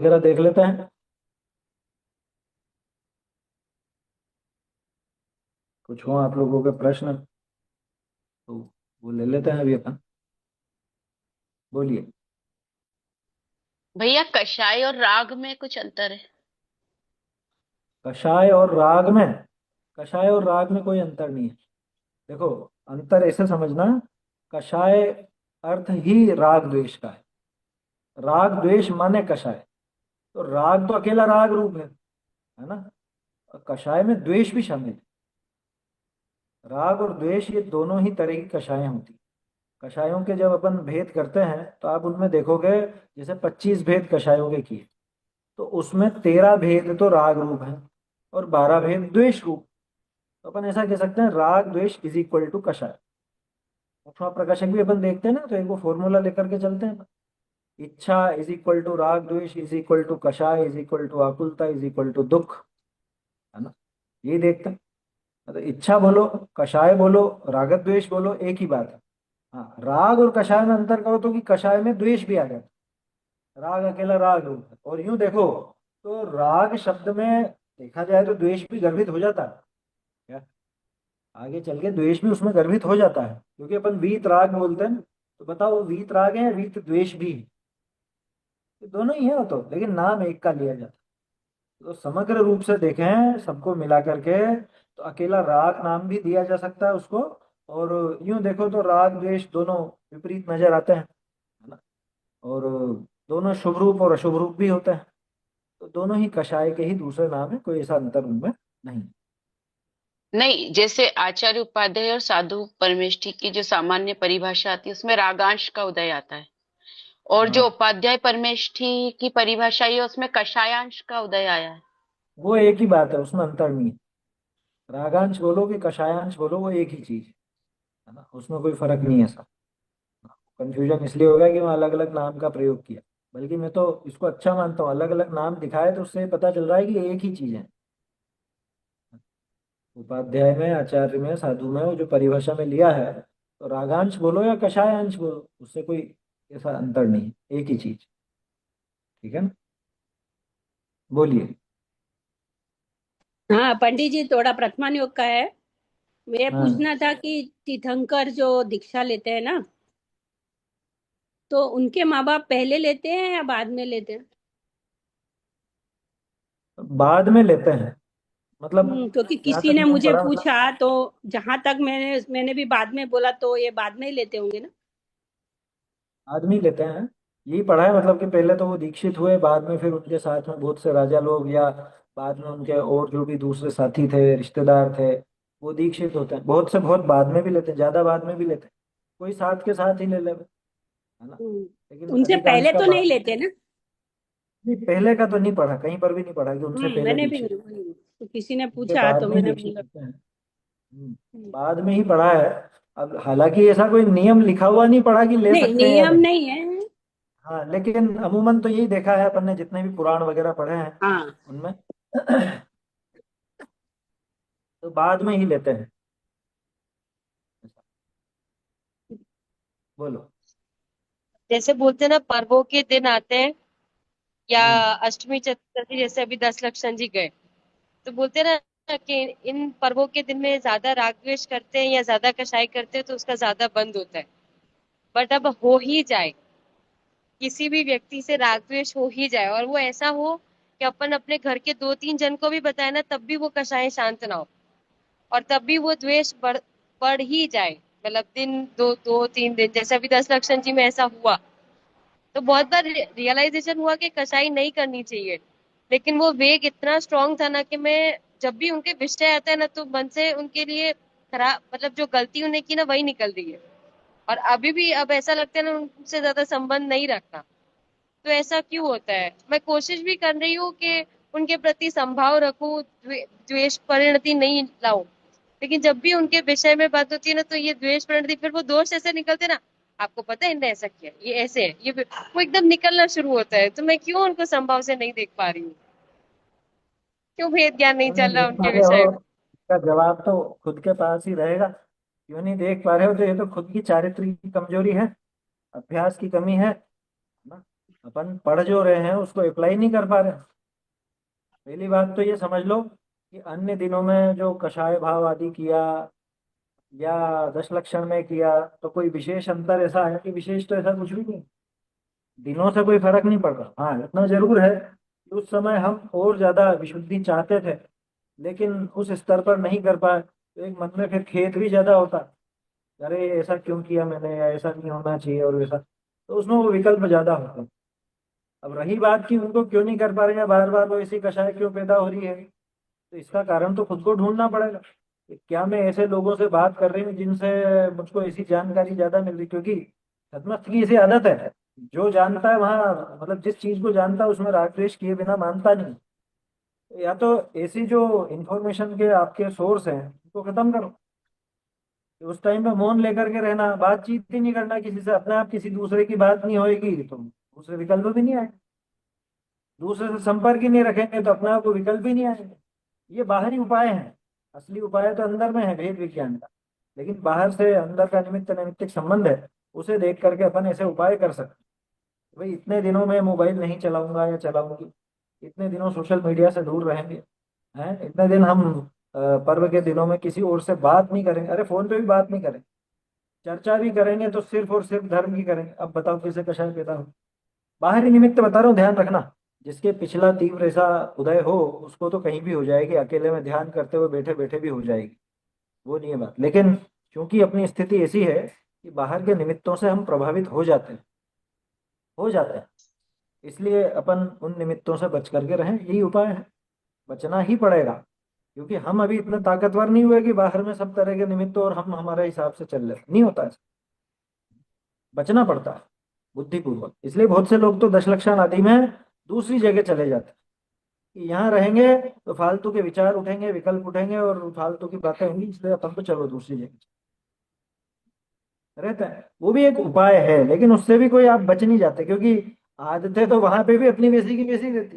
वगैरह देख लेते हैं। कुछ हो आप लोगों के प्रश्न तो वो ले लेते हैं अभी अपन। बोलिए। भैया, कषाय और राग में कुछ अंतर है? कषाय और राग में। कषाय और राग में कोई अंतर नहीं है। देखो, अंतर ऐसे समझना। कषाय अर्थ ही राग द्वेष का है। राग द्वेष माने कषाय। तो राग तो अकेला राग रूप है ना। और कषाय में द्वेष भी शामिल है। राग और द्वेष ये दोनों ही तरह की कषायें होती हैं। कषायों के जब अपन भेद करते हैं तो आप उनमें देखोगे, जैसे 25 भेद कषायों के किए, तो उसमें 13 भेद तो राग रूप है और 12 भेद द्वेष रूप। तो अपन ऐसा कह सकते हैं, राग द्वेष इज इक्वल टू कषाय। उपमा प्रकाशक भी अपन देखते हैं ना, तो एक वो फॉर्मूला लेकर के चलते हैं। इच्छा इज इक्वल टू राग द्वेष इज इक्वल टू कषाय इज इक्वल टू आकुलता इज इक्वल टू दुख। है ना। यही देखते हैं। तो इच्छा बोलो, कषाय बोलो, राग द्वेष बोलो, एक ही बात है। हाँ, राग और कषाय में अंतर करो तो कि कषाय में द्वेष भी आ जाता है। राग अकेला राग रूप है। और यूं देखो, तो राग शब्द में देखा जाए तो द्वेष भी गर्भित हो जाता है क्या। आगे चल के द्वेष भी उसमें गर्भित हो जाता है, क्योंकि अपन वीत राग बोलते हैं। तो बताओ, वीत राग है या वीत द्वेष भी है? ये दोनों ही है वो तो, लेकिन नाम एक का लिया जाता है। तो समग्र रूप से देखें सबको मिला करके, तो अकेला राग नाम भी दिया जा सकता है उसको। और यूं देखो तो राग द्वेष दोनों विपरीत नजर आते हैं, है ना। और दोनों शुभ रूप और अशुभ रूप भी होते हैं। तो दोनों ही कषाय के ही दूसरे नाम है, कोई ऐसा अंतर उनमें नहीं। नहीं, जैसे आचार्य उपाध्याय और साधु परमेष्ठी की जो सामान्य परिभाषा आती है उसमें रागांश का उदय आता है। और जो हाँ, उपाध्याय परमेष्ठी की परिभाषा है उसमें कषायांश का उदय आया है। वो एक ही बात है, उसमें अंतर नहीं है। रागांश बोलो कि कषायांश बोलो, वो एक ही चीज है ना, उसमें कोई फर्क नहीं है ऐसा। कंफ्यूजन इसलिए हो गया कि वहाँ अलग अलग नाम का प्रयोग किया। बल्कि मैं तो इसको अच्छा मानता हूँ, अलग अलग नाम दिखाए तो उससे पता चल रहा है कि एक ही चीज है। उपाध्याय में, आचार्य में, साधु में वो जो परिभाषा में लिया है, तो रागांश बोलो या कषायांश बोलो, उससे कोई ऐसा अंतर नहीं है, एक ही चीज। ठीक है ना। बोलिए। हाँ पंडित जी, थोड़ा प्रथमान योग का है। मैं हाँ, पूछना था कि तीर्थंकर जो दीक्षा लेते हैं ना, तो उनके माँ बाप पहले लेते हैं या बाद में लेते हैं? बाद में लेते हैं। मतलब क्योंकि जहाँ किसी तक ने मैंने मुझे पढ़ा, मतलब पूछा तो जहां तक मैंने भी बाद में बोला, तो ये बाद में ही लेते होंगे ना? आदमी लेते हैं। यही पढ़ा है, मतलब कि पहले तो वो दीक्षित हुए, बाद में फिर उनके साथ में बहुत से राजा लोग, या बाद में उनके और जो भी दूसरे साथी थे, रिश्तेदार थे, वो दीक्षित होते हैं। बहुत से बहुत बाद में भी लेते हैं, ज्यादा बाद में भी लेते हैं। कोई साथ के साथ ही ले ले, है ना। लेकिन उनसे अधिकांश पहले का तो नहीं बाद। लेते ना? नहीं, पहले का तो नहीं पढ़ा, कहीं पर भी नहीं पढ़ा कि उनसे पहले मैंने भी दीक्षित। नहीं, तो किसी ने उनके पूछा बाद तो में ही मैंने दीक्षित बोला। होते हैं। हम्म, हम्म, बाद में ही पढ़ा है। अब हालांकि ऐसा कोई नियम लिखा हुआ नहीं पढ़ा कि ले नहीं सकते हैं या नियम नहीं। नहीं है। हाँ, लेकिन अमूमन तो यही देखा है अपन ने, जितने भी पुराण वगैरह पढ़े हैं हाँ, उनमें तो बाद में ही लेते हैं। बोलो। जैसे बोलते हैं ना, पर्वों के दिन आते हैं या हम्म। अष्टमी चतुर्थी, जैसे अभी 10 लक्षण जी गए, तो बोलते हैं ना कि इन पर्वों के दिन में ज्यादा राग द्वेष करते हैं या ज्यादा कषाय करते हैं तो उसका ज्यादा बंद होता है। बट अब हो ही जाए, किसी भी व्यक्ति से राग द्वेष हो ही जाए और वो ऐसा हो कि अपन अपने घर के 2-3 जन को भी बताए ना, तब भी वो कषाय शांत ना हो और तब भी वो द्वेष बढ़ ही जाए। मतलब दिन, 2-3 दिन, जैसे अभी 10 लक्षण जी में ऐसा हुआ, तो बहुत बार रियलाइजेशन हुआ कि कसाई नहीं करनी चाहिए। लेकिन वो वेग इतना स्ट्रांग था ना कि मैं जब भी उनके विषय आता है ना, तो मन से उनके लिए खराब, मतलब जो गलती उन्हें की ना वही निकल रही है। और अभी भी अब ऐसा लगता है ना, उनसे ज्यादा संबंध नहीं रखना। तो ऐसा क्यों होता है? मैं कोशिश भी कर रही हूँ कि उनके प्रति संभाव रखूं, द्वेष परिणति नहीं लाऊं। लेकिन जब भी उनके विषय में बात होती है ना, तो ये द्वेष परिणति, फिर वो दोष ऐसे निकलते ना, आपको पता है इनने ऐसा किया, ये ऐसे है, ये वो एकदम निकलना शुरू होता है। तो मैं क्यों उनको संभाव से नहीं देख पा रही हूँ? क्यों भेद ज्ञान नहीं क्यों नहीं चल रहा देख पा उनके रहे विषय हो? में? इसका जवाब तो खुद के पास ही रहेगा। क्यों नहीं देख पा रहे हो? तो ये तो खुद की चारित्रिक की कमजोरी है, अभ्यास की कमी है ना। अपन पढ़ जो रहे हैं उसको अप्लाई नहीं कर पा रहे हैं। पहली बात तो ये समझ लो कि अन्य दिनों में जो कषाय भाव आदि किया या दश लक्षण में किया, तो कोई विशेष अंतर ऐसा है कि विशेष तो ऐसा कुछ भी नहीं। दिनों से कोई फर्क नहीं पड़ रहा। हाँ, इतना जरूर है कि उस समय हम और ज्यादा विशुद्धि चाहते थे, लेकिन उस स्तर पर नहीं कर पाए, तो एक मन में फिर खेद भी ज्यादा होता। अरे ऐसा क्यों किया मैंने, या ऐसा नहीं होना चाहिए और वैसा, तो उसमें वो विकल्प ज्यादा होता। अब रही बात कि उनको क्यों नहीं कर पा रहे हैं, बार बार वो ऐसी कषाय क्यों पैदा हो रही है, तो इसका कारण तो खुद को ढूंढना पड़ेगा कि क्या मैं ऐसे लोगों से बात कर रही हूँ जिनसे मुझको ऐसी जानकारी ज्यादा मिल रही। क्योंकि सतमस्त की ऐसी आदत है, जो जानता है वहाँ, मतलब जिस चीज को जानता है उसमें राग द्वेष किए बिना मानता नहीं। तो या तो ऐसी जो इंफॉर्मेशन के आपके सोर्स हैं उनको खत्म करो, कि उस टाइम पे मौन लेकर के रहना, बातचीत ही नहीं करना किसी से, अपने आप किसी दूसरे की बात नहीं होएगी तो दूसरे विकल्प भी नहीं आएंगे। दूसरे से संपर्क ही नहीं रखेंगे तो अपने आप को विकल्प ही नहीं आएंगे। ये बाहरी उपाय हैं, असली उपाय तो अंदर में है भेद विज्ञान का। लेकिन बाहर से अंदर का निमित्त नैमित्तिक संबंध है, उसे देख करके अपन ऐसे उपाय कर सकते हैं। भाई इतने दिनों में मोबाइल नहीं चलाऊंगा या चलाऊंगी, इतने दिनों सोशल मीडिया से दूर रहेंगे, हैं इतने दिन हम पर्व के दिनों में किसी और से बात नहीं करेंगे। अरे फोन पे भी बात नहीं करेंगे, चर्चा भी करेंगे तो सिर्फ और सिर्फ धर्म की करेंगे। अब बताओ किसे कषाय पैदा हो। बाहरी निमित्त बता रहा हूँ, ध्यान रखना। जिसके पिछला तीव्र ऐसा उदय हो उसको तो कहीं भी हो जाएगी, अकेले में ध्यान करते हुए बैठे बैठे भी हो जाएगी, वो नहीं है बात। लेकिन क्योंकि अपनी स्थिति ऐसी है कि बाहर के निमित्तों से हम प्रभावित हो जाते हैं, इसलिए अपन उन निमित्तों से बच करके रहें, यही उपाय है। बचना ही पड़ेगा, क्योंकि हम अभी इतने ताकतवर नहीं हुए कि बाहर में सब तरह के निमित्त और हम हमारे हिसाब से चल रहे, नहीं होता है। बचना पड़ता है बुद्धिपूर्वक। इसलिए बहुत से लोग तो दश लक्षण आदि में दूसरी जगह चले जाते हैं कि यहाँ रहेंगे तो फालतू के विचार उठेंगे, विकल्प उठेंगे और फालतू की बातें होंगी, इसलिए अपन को चलो दूसरी जगह रहता है। वो भी एक उपाय है, लेकिन उससे भी कोई आप बच नहीं जाते, क्योंकि आदतें तो वहां पे भी अपनी वैसी की वैसी रहती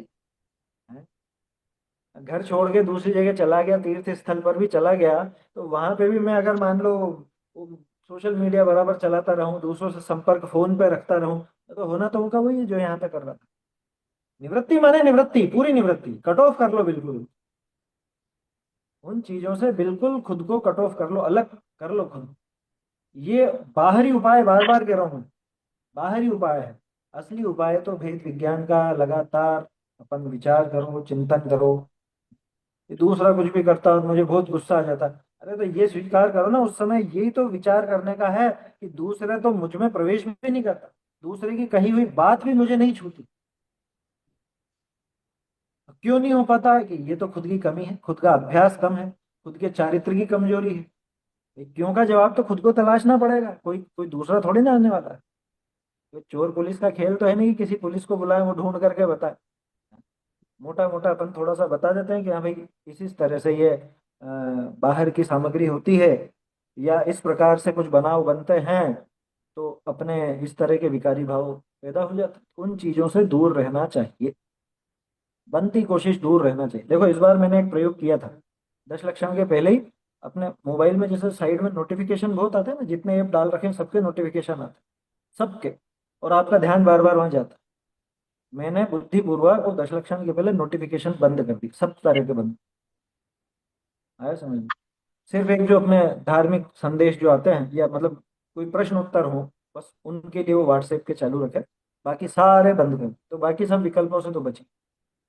है। घर छोड़ के दूसरी जगह चला गया, तीर्थ स्थल पर भी चला गया, तो वहां पे भी मैं अगर मान लो सोशल मीडिया बराबर चलाता रहूं, दूसरों से संपर्क फोन पे रखता रहूं, तो होना तो उनका वही है जो यहाँ पे कर रहा था। निवृत्ति माने निवृत्ति, पूरी निवृत्ति, कट ऑफ कर लो बिल्कुल। उन चीजों से बिल्कुल खुद को कट ऑफ कर लो, अलग कर लो खुद। ये बाहरी उपाय बार बार कह रहा हूं मैं, बाहरी उपाय है। असली उपाय तो भेद विज्ञान का लगातार अपन विचार करो, चिंतन करो। ये दूसरा कुछ भी करता और मुझे बहुत गुस्सा आ जाता, अरे तो ये स्वीकार करो ना, उस समय यही तो विचार करने का है कि दूसरे तो मुझ में प्रवेश भी नहीं करता, दूसरे की कही हुई बात भी मुझे नहीं छूती। क्यों नहीं हो पाता है कि ये तो खुद की कमी है, खुद का अभ्यास कम है, खुद के चारित्र की कमजोरी है। ये क्यों का जवाब तो खुद को तलाशना पड़ेगा, कोई कोई दूसरा थोड़ी ना आने वाला है। तो चोर पुलिस का खेल तो है नहीं कि किसी पुलिस को बुलाए वो ढूंढ करके बताए। मोटा मोटा अपन थोड़ा सा बता देते हैं कि हाँ भाई इस तरह से ये बाहर की सामग्री होती है, या इस प्रकार से कुछ बनाव बनते हैं, तो अपने इस तरह के विकारी भाव पैदा हो जाते हैं। उन चीजों से दूर रहना चाहिए, बनती कोशिश दूर रहना चाहिए। देखो इस बार मैंने एक प्रयोग किया था, दश लक्षण के पहले ही अपने मोबाइल में जैसे साइड में नोटिफिकेशन बहुत आते हैं ना, जितने ऐप डाल रखे हैं सबके नोटिफिकेशन आते हैं, सबके, और आपका ध्यान बार बार वहां जाता है। मैंने बुद्धिपूर्वक वो दश लक्षण के पहले नोटिफिकेशन बंद कर दी, सब तरह के बंद। आया समझ में? सिर्फ एक जो अपने धार्मिक संदेश जो आते हैं, या मतलब कोई प्रश्न उत्तर हो, बस उनके लिए वो व्हाट्सएप के चालू रखे, बाकी सारे बंद कर। तो बाकी सब विकल्पों से तो बचे।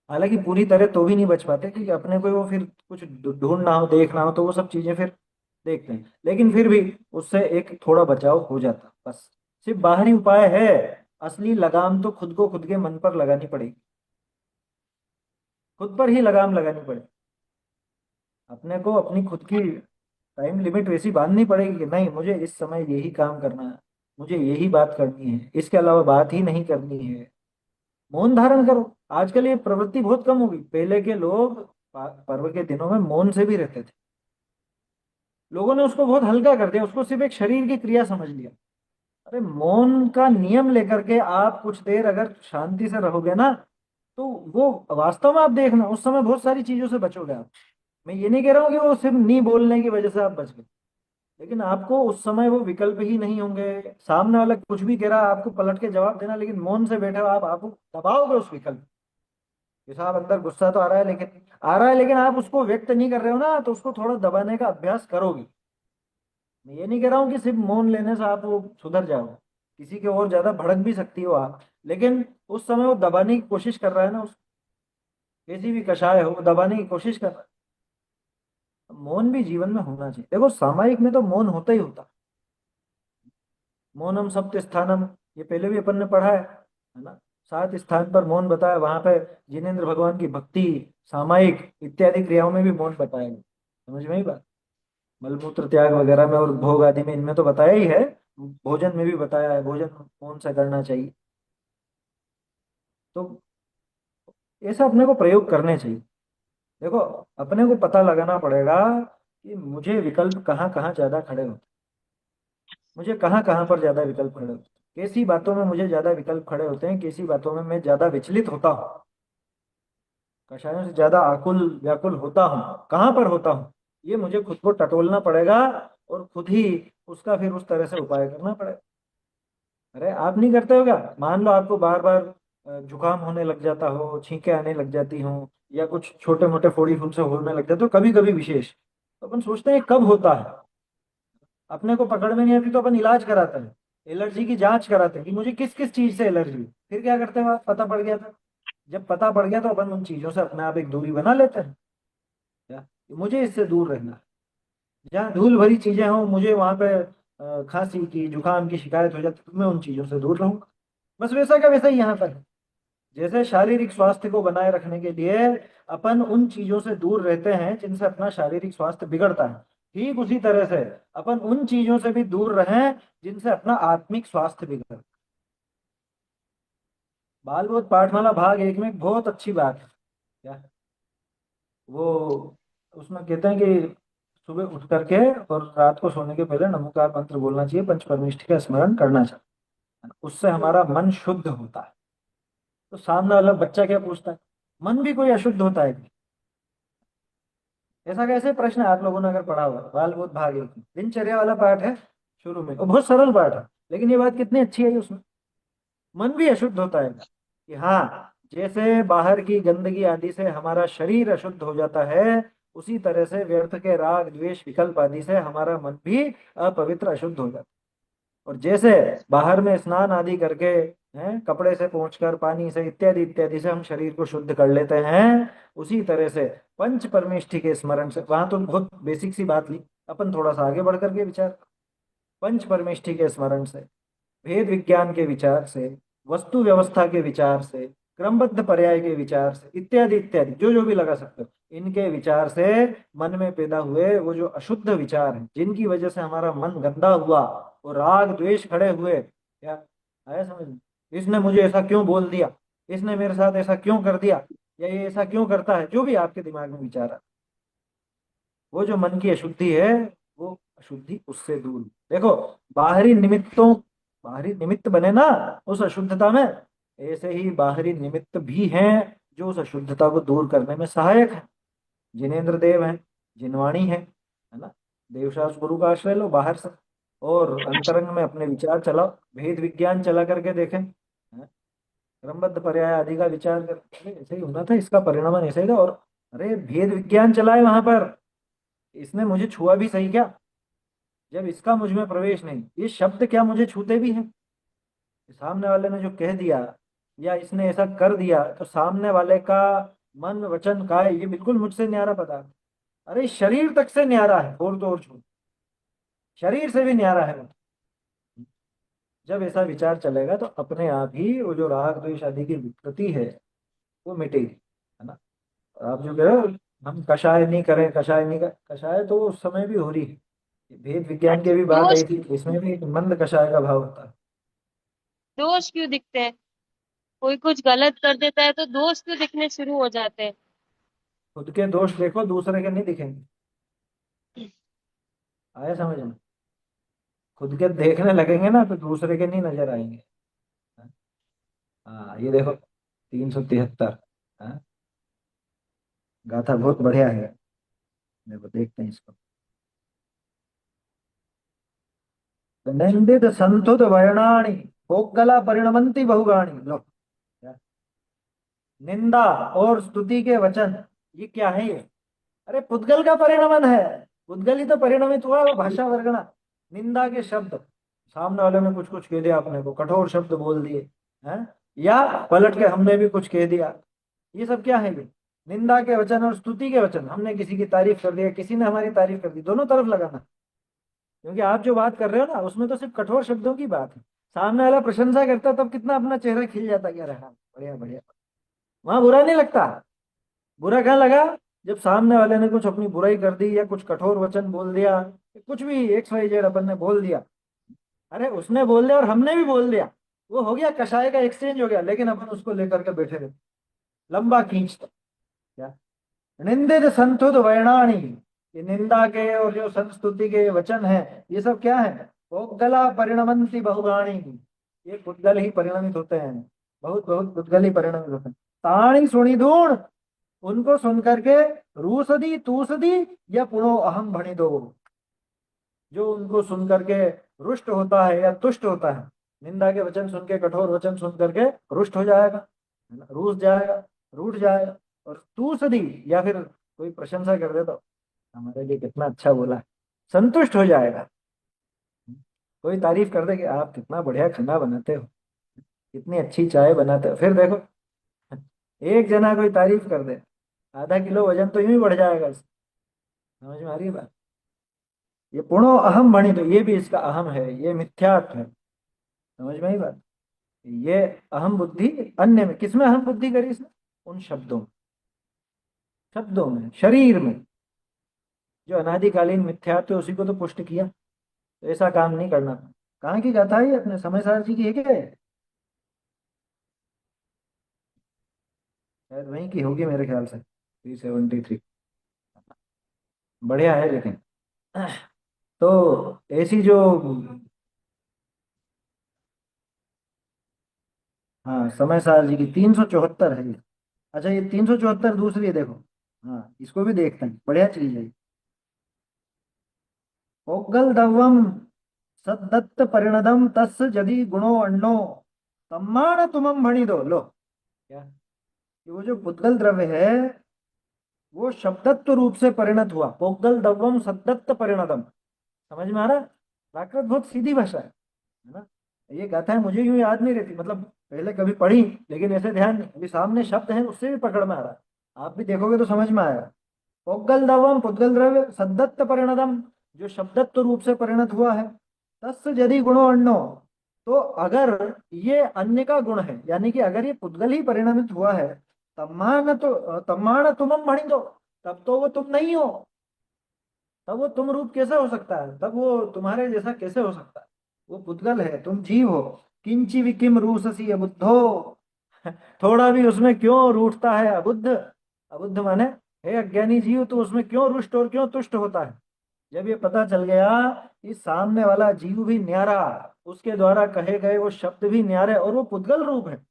हालांकि पूरी तरह तो भी नहीं बच पाते, क्योंकि अपने को वो फिर कुछ ढूंढना हो, देखना हो, तो वो सब चीजें फिर देखते हैं, लेकिन फिर भी उससे एक थोड़ा बचाव हो जाता बस। सिर्फ बाहरी उपाय है, असली लगाम तो खुद को खुद के मन पर लगानी पड़ेगी, खुद पर ही लगाम लगानी पड़ेगी। अपने को अपनी खुद की टाइम लिमिट वैसी बांधनी पड़ेगी कि नहीं, मुझे इस समय यही काम करना है, मुझे यही बात करनी है, इसके अलावा बात ही नहीं करनी है। मौन धारण करो। आजकल ये प्रवृत्ति बहुत कम हो गई। पहले के लोग पर्व के दिनों में मौन से भी रहते थे। लोगों ने उसको बहुत हल्का कर दिया, उसको सिर्फ एक शरीर की क्रिया समझ लिया। अरे मौन का नियम लेकर के आप कुछ देर अगर शांति से रहोगे ना, तो वो वास्तव में आप देखना उस समय बहुत सारी चीजों से बचोगे आप। मैं ये नहीं कह रहा हूँ कि वो सिर्फ नहीं बोलने की वजह से आप बच गए, लेकिन आपको उस समय वो विकल्प ही नहीं होंगे। सामने वाला कुछ भी कह रहा है, आपको पलट के जवाब देना, लेकिन मौन से बैठे हो आप दबाओगे उस विकल्प। जैसे आप अंदर गुस्सा तो आ रहा है लेकिन आप उसको व्यक्त नहीं कर रहे हो ना, तो उसको थोड़ा दबाने का अभ्यास करोगे। मैं ये नहीं कह रहा हूँ कि सिर्फ मौन लेने से आप वो सुधर जाओ, किसी के और ज्यादा भड़क भी सकती हो आप, लेकिन उस समय वो दबाने की कोशिश कर रहा है ना, उस कैसी भी कषाय हो वो दबाने की कोशिश कर रहा है। मौन भी जीवन में होना चाहिए। देखो सामायिक में तो मौन होता ही होता। मौनम सप्त स्थानम, ये पहले भी अपन ने पढ़ा है ना। 7 स्थान पर मौन बताया, वहां पे जिनेंद्र भगवान की भक्ति, सामायिक इत्यादि क्रियाओं में भी मौन बताया गया। समझ में ही बात। मलमूत्र त्याग वगैरह में और भोग आदि में, इनमें तो बताया ही है। भोजन में भी बताया है, भोजन कौन सा करना चाहिए। तो ऐसा अपने को प्रयोग करने चाहिए। देखो अपने को पता लगाना पड़ेगा कि मुझे विकल्प कहाँ कहाँ ज्यादा खड़े होते, मुझे कहाँ कहाँ पर ज्यादा विकल्प खड़े होते हैं, कैसी बातों में मुझे ज्यादा विकल्प खड़े होते हैं, कैसी बातों में मैं ज्यादा विचलित होता हूँ, कषायों से ज्यादा आकुल व्याकुल होता हूँ, कहाँ पर होता हूँ। ये मुझे खुद को टटोलना पड़ेगा और खुद ही उसका फिर उस तरह से उपाय करना पड़ेगा। अरे आप नहीं करते हो क्या? मान लो आपको बार बार जुकाम होने लग जाता हो, छींके आने लग जाती हो, या कुछ छोटे मोटे फोड़ी फुंसे होने लग जाते हो कभी कभी विशेष, तो अपन सोचते हैं कब होता है। अपने को पकड़ में नहीं आती तो अपन इलाज कराते हैं, एलर्जी की जांच कराते हैं कि मुझे किस किस चीज से एलर्जी है। फिर क्या करते हैं, पता पड़ गया था। जब पता पड़ गया तो अपन उन चीजों से अपने आप एक दूरी बना लेते हैं। क्या कि मुझे इससे दूर रहना है। जहाँ धूल भरी चीजें हों, मुझे वहां पे खांसी की जुकाम की शिकायत हो जाती है, तो मैं उन चीजों से दूर रहूंगा। बस वैसा का वैसा ही यहाँ पर है। जैसे शारीरिक स्वास्थ्य को बनाए रखने के लिए अपन उन चीजों से दूर रहते हैं जिनसे अपना शारीरिक स्वास्थ्य बिगड़ता है, ठीक उसी तरह से अपन उन चीजों से भी दूर रहें जिनसे अपना आत्मिक स्वास्थ्य बिगड़ता है। बाल बोध पाठमाला भाग 1 में एक बहुत अच्छी बात है। क्या वो उसमें कहते हैं कि सुबह उठ करके और रात को सोने के पहले नमोकार मंत्र बोलना चाहिए, पंच परमेष्ठि का स्मरण करना चाहिए, उससे हमारा मन शुद्ध होता है। तो सामने वाला बच्चा क्या पूछता है, मन भी कोई अशुद्ध होता है क्या? ऐसा कैसे प्रश्न है, आप लोगों ने अगर पढ़ा हुआ बाल बोध भाग 1 में, दिनचर्या वाला पाठ है शुरू में, और बहुत सरल पाठ है, लेकिन ये बात कितनी अच्छी है उसमें। मन भी अशुद्ध होता है कि हाँ, जैसे बाहर की गंदगी आदि से हमारा शरीर अशुद्ध हो जाता है, उसी तरह से व्यर्थ के राग द्वेष विकल्प आदि से हमारा मन भी अपवित्र अशुद्ध हो जाता है। और जैसे बाहर में स्नान आदि करके, हैं, कपड़े से पोंछकर पानी से इत्यादि इत्यादि से हम शरीर को शुद्ध कर लेते हैं, उसी तरह से पंच परमेष्ठि के स्मरण से, वहां तो बहुत बेसिक सी बात ली, अपन थोड़ा सा आगे बढ़ करके विचार, पंच परमेष्ठि के स्मरण से, भेद विज्ञान के विचार से, वस्तु व्यवस्था के विचार से, क्रमबद्ध पर्याय के विचार से, इत्यादि इत्यादि जो जो भी लगा सकते हो, इनके विचार से मन में पैदा हुए वो जो अशुद्ध विचार हैं, जिनकी वजह से हमारा मन गंदा हुआ, वो राग द्वेष खड़े हुए, क्या आया समझ में? इसने मुझे ऐसा क्यों बोल दिया, इसने मेरे साथ ऐसा क्यों कर दिया, या ये ऐसा क्यों करता है, जो भी आपके दिमाग में विचार है, वो जो मन की अशुद्धि है, वो अशुद्धि उससे दूर। देखो बाहरी निमित्त बने ना उस अशुद्धता में, ऐसे ही बाहरी निमित्त भी हैं जो उस अशुद्धता को दूर करने में सहायक है। जिनेंद्र देव है, जिनवाणी है ना। देवशास गुरु का आश्रय लो बाहर से, और अंतरंग में अपने विचार चलाओ, भेद विज्ञान चला करके देखें, है? क्रमबद्ध पर्याय आदि का विचार कर, अरे ऐसे ही होना था, इसका परिणाम ऐसे ही था, और अरे भेद विज्ञान चलाए वहां पर, इसने मुझे छुआ भी सही क्या, जब इसका मुझ में प्रवेश नहीं, ये शब्द क्या मुझे छूते भी हैं? सामने वाले ने जो कह दिया या इसने ऐसा कर दिया, तो सामने वाले का मन वचन काय ये बिल्कुल मुझसे न्यारा पता है। अरे शरीर तक से न्यारा है, और तो और छू, शरीर से भी न्यारा है वो। जब ऐसा विचार चलेगा तो अपने आप ही वो जो राग द्वेष आदि की विकृति है वो मिटेगी, है ना। और आप जो कह रहे हो हम कषाय नहीं करें, कषाय नहीं कर, कषाय तो उस समय भी हो रही है, भेद विज्ञान की भी बात दोष आई थी, इसमें भी एक मंद कषाय का भाव होता है। दोष क्यों दिखते हैं? कोई कुछ गलत कर देता है तो दोष क्यों दिखने शुरू हो जाते हैं? खुद के दोष देखो, दूसरे के नहीं दिखेंगे। आया समझ में? खुद के देखने लगेंगे ना तो दूसरे के नहीं नजर आएंगे। हाँ ये देखो 373। हाँ, गाथा बहुत बढ़िया है। देखो देखते हैं इसको। निंदित संतुत वर्णाणी पोगला परिणमंती बहुगाणी। लो, क्या? निंदा और स्तुति के वचन, ये क्या है ये? अरे पुद्गल का परिणमन है। पुद्गल ही तो परिणमित हुआ, वो भाषा वर्गणा। निंदा के शब्द, सामने वाले ने कुछ कुछ कह दिया, अपने को कठोर शब्द बोल दिए हैं, या पलट के हमने भी कुछ कह दिया, ये सब क्या है ये? निंदा के वचन और स्तुति के वचन, हमने किसी की तारीफ कर दिया, किसी ने हमारी तारीफ कर दी, दोनों तरफ लगाना। क्योंकि आप जो बात कर रहे हो ना, उसमें तो सिर्फ कठोर शब्दों की बात है। सामने वाला प्रशंसा करता तब कितना अपना चेहरा खिल जाता, क्या रहा, बढ़िया बढ़िया, वहां बुरा नहीं लगता। बुरा कहाँ लगा? जब सामने वाले ने कुछ अपनी बुराई कर दी, या कुछ कठोर वचन बोल दिया, कुछ भी एक्स वाई जेड अपन ने बोल दिया। अरे उसने बोल दिया और हमने भी बोल दिया, वो हो गया, कषाय का एक्सचेंज हो गया, लेकिन अपन उसको लेकर के बैठे रहे, लंबा खींचता। क्या? निंदित संतुत वर्णाणी, ये निंदा के और जो संस्तुति के वचन है, ये सब क्या है? पोगला परिणमंती बहुगाणी, ये पुद्गल ही परिणमित होते हैं, बहुत बहुत पुद्गल ही परिणमित होते हैं। ताणी सुनी धूण, उनको सुन करके रूसदी तूसदी या पुनो अहम भणी दो, जो उनको सुन करके रुष्ट होता है या तुष्ट होता है, निंदा के वचन सुन के, कठोर वचन सुन करके रुष्ट हो जाएगा, है ना, रूस जाएगा, रूठ जाएगा। और तूसदी, या फिर कोई प्रशंसा कर दे तो हमारे लिए कितना अच्छा बोला है, संतुष्ट हो जाएगा। कोई तारीफ कर दे कि आप कितना बढ़िया खाना बनाते हो, कितनी अच्छी चाय बनाते हो, फिर देखो, एक जना कोई तारीफ कर दे, आधा किलो वजन तो यूं ही बढ़ जाएगा इससे। समझ में आ रही है बात? ये पुणो अहम भणी, तो ये भी इसका अहम है, ये मिथ्यात्व है। समझ में आई बात? ये अहम बुद्धि अन्य में, किसमें अहम बुद्धि करी इसने? उन शब्दों, शब्दों में, शरीर में, जो अनादिकालीन मिथ्यात्व है, उसी को तो पुष्ट किया। तो ऐसा काम नहीं करना था। कहाँ की गाथा है ये? अपने समय सार जी की है क्या ये? शायद वहीं की होगी मेरे ख्याल से, 373। बढ़िया है लेकिन। तो ऐसी जो, हाँ, समय सार जी की 374 है ये। अच्छा, ये 374 दूसरी है, देखो। हाँ, इसको भी देखते हैं, बढ़िया चीज है। पोगल दवम सद्दत्त परिणदम तस् यदि गुणो अण्णो तम्माण तुमम भणी दो। लो, क्या? कि वो जो पुद्गल द्रव्य है, वो शब्दत्व रूप से परिणत हुआ। पोगल दवम सद्दत्त परिणदम, समझ में आ रहा है? प्राकृत बहुत सीधी भाषा है ना? ये गाथा है, मुझे यूं याद नहीं रहती, मतलब पहले कभी पढ़ी, लेकिन ऐसे ध्यान नहीं। अभी सामने शब्द है, उससे भी पकड़ में आ रहा है, आप भी देखोगे तो समझ में आएगा। पोगल दवम, पुद्गल द्रव्य, सद्दत्त परिणदम, जो शब्दत्व रूप से परिणत हुआ है। तस् यदि गुणो अण्णो, तो अगर ये अन्य का गुण है, यानी कि अगर ये पुद्गल ही परिणमित हुआ है, तम्माण तुमम भणी दो, तब तो वो तुम नहीं हो। तब वो तुम रूप कैसे हो सकता है? तब वो तुम्हारे जैसा कैसे हो सकता है? वो पुद्गल है, तुम जीव हो। किंची विकिम रूससी अबुद्धो, थोड़ा भी उसमें क्यों रूठता है अबुद्ध? अबुद्ध माने हे अज्ञानी जीव, तो उसमें क्यों रुष्ट और क्यों तुष्ट होता है? जब ये पता चल गया कि सामने वाला जीव भी न्यारा, उसके द्वारा कहे गए वो शब्द भी न्यारे, और वो पुद्गल रूप है,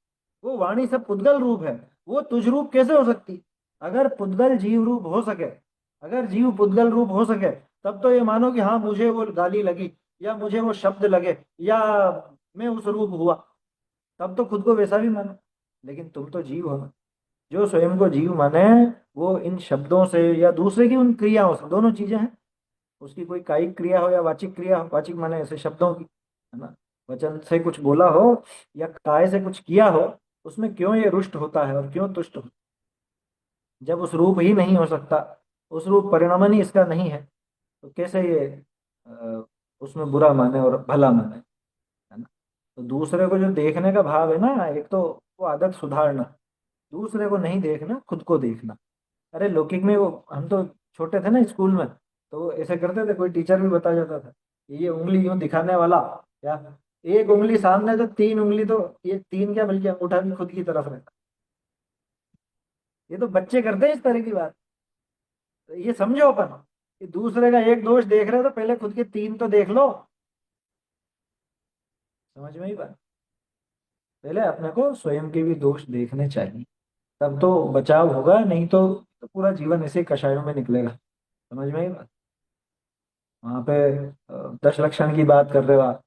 वो वाणी सब पुद्गल रूप है, वो तुझ रूप कैसे हो सकती? अगर पुद्गल जीव रूप हो सके, अगर जीव पुद्गल रूप हो सके, तब तो ये मानो कि हाँ, मुझे वो गाली लगी, या मुझे वो शब्द लगे, या मैं उस रूप हुआ, तब तो खुद को वैसा भी मानो। लेकिन तुम तो जीव हो ना। जो स्वयं को जीव माने, वो इन शब्दों से या दूसरे की उन क्रियाओं से, दोनों चीजें हैं, उसकी कोई कायिक क्रिया हो या वाचिक क्रिया हो, वाचिक माने ऐसे शब्दों की, है ना, वचन से कुछ बोला हो या काय से कुछ किया हो, उसमें क्यों ये रुष्ट होता है और क्यों तुष्ट होता है? जब उस रूप ही नहीं हो सकता, उस रूप परिणमन ही इसका नहीं है, तो कैसे ये उसमें बुरा माने और भला माने, है ना? तो दूसरे को जो देखने का भाव है ना, एक तो वो आदत सुधारना, दूसरे को नहीं देखना, खुद को देखना। अरे लौकिक में वो, हम तो छोटे थे ना स्कूल में, तो ऐसे करते थे, कोई टीचर भी बता जाता था कि ये उंगली यूं दिखाने वाला, क्या, एक उंगली सामने तो तीन उंगली, तो ये तीन क्या, बल्कि अंगूठा भी खुद की तरफ रहता। ये तो बच्चे करते हैं इस तरह की बात। तो ये समझो अपन कि दूसरे का एक दोष देख रहे हो, तो पहले खुद के तीन तो देख लो। समझ में ही बात? पहले अपने को स्वयं के भी दोष देखने चाहिए, तब तो बचाव होगा, नहीं तो पूरा जीवन ऐसे कषायों में निकलेगा। समझ में ही बात? वहां पे 10 लक्षण की बात कर रहे हो आप।